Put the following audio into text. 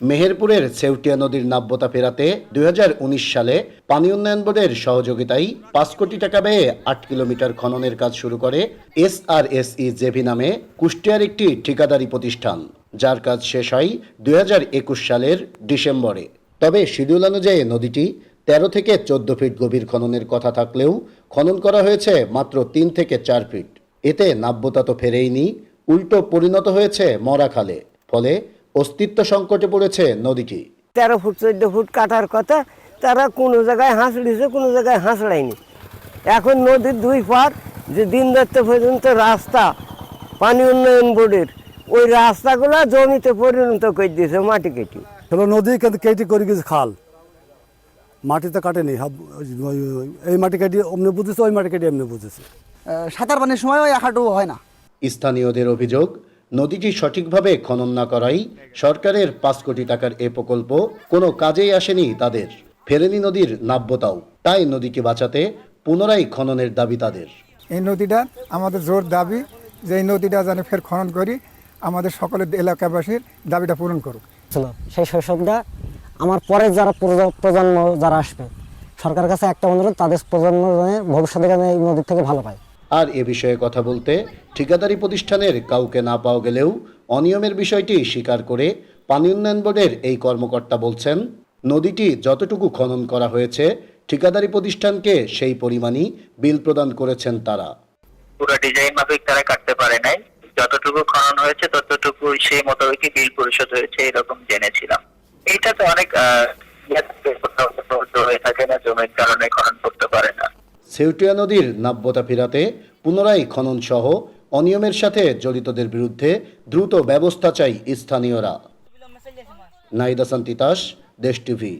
মেহেরপুরের সেউটিয়া নদীর নাব্যতা ফেরাতে ২০১৯ সালে পানি উন্নয়ন বোর্ডের সহযোগিতায় ৫ কোটি টাকা ব্যয়ে ৮ কিলোমিটার খননের কাজ শুরু করে SRSE জেভি নামে কুষ্টিয়ার একটি ঠিকাদারি প্রতিষ্ঠান, যার কাজ শেষ হয় ২০২১ সালের ডিসেম্বরে। তবে শিডিউল অনুযায়ী নদীটি ১৩ থেকে ১৪ ফিট গভীর খননের কথা থাকলেও খনন করা হয়েছে মাত্র ৩ থেকে ৪ ফিট। এতে নাব্যতা তো ফেরেইনি, উল্টো পরিণত হয়েছে মরা খালে। ফলে অস্তিত্ব সংকটে পড়েছে নদীটি। ১৩ ফুট ১৪ ফুট কাটার কথা, তারা কোনো জায়গায় হাঁসড়িছে, কোনো জায়গায় হাঁসড়ায়নি। এখন নদীর দুই পার যে দিন রাত্রে পর্যন্ত রাস্তা পানি উন্নয়ন বোর্ডের, ওই রাস্তাগুলো জমিতে পরিণত করে দিয়েছে মাটি কেটে। নদী কেটে করে গেছে খাল, মাটিতে কাটেনি। এই মাটি কাটি অমনি বুঝেছে, ওই মাটি কাটি এমনি বুঝেছে। সাঁতার পানির সময় ওই হাঁটু হয় না। স্থানীয়দের অভিযোগ, নদীটি সঠিকভাবে খনন না করাই সরকারের ৫ কোটি টাকার এ প্রকল্প কোনো কাজেই আসেনি তাদের। ফেরেনি নদীর নাব্যতাও। তাই নদীকে বাঁচাতে পুনরায় খননের দাবি তাদের। এই নদীটা আমাদের জোর দাবি যে এই নদীটা যেন ফের খনন করি, আমাদের সকলের এলাকাবাসীর দাবিটা পূরণ করুক। সেই শৈশবটা আমার পরের যারা প্রজন্ম যারা আসবে, সরকারের কাছে একটা অনুরোধ, তাদের প্রজন্ম ভবিষ্যতে এই নদীর থেকে ভালো পায়। আর এ বিষয়ে কথা বলতে ঠিকাদারি প্রতিষ্ঠানের কাউকে না পাওয়া গেলেও অনিয়মের বিষয়টি স্বীকার করে পানি উন্নয়ন বোর্ডের এই কর্মকর্তা বলছেন, নদীটি যতটুকু খনন করা হয়েছে ঠিকাদারি প্রতিষ্ঠানকে সেই পরিমাণই বিল প্রদান করেছেন তারা। পুরো ডিজাইন মাফিক তারা কাটতে পারে নাই, যতটুকু খনন হয়েছে ততটুকু সেই মোতাবেকই বিল পরিশোধ হয়েছে এরকম জেনেছিলাম। এটা তো অনেক হয়ে থাকে না, জমির কারণে খনন করতে পারে না। সেউটিয়া নদীর নাব্যতা ফেরাতে পুনরায় খনন সহ অনিয়মের সাথে জড়িতদের বিরুদ্ধে দ্রুত ব্যবস্থা চাই স্থানীয়রা। নাহিদ হাসান তিতাস, দেশ টিভি।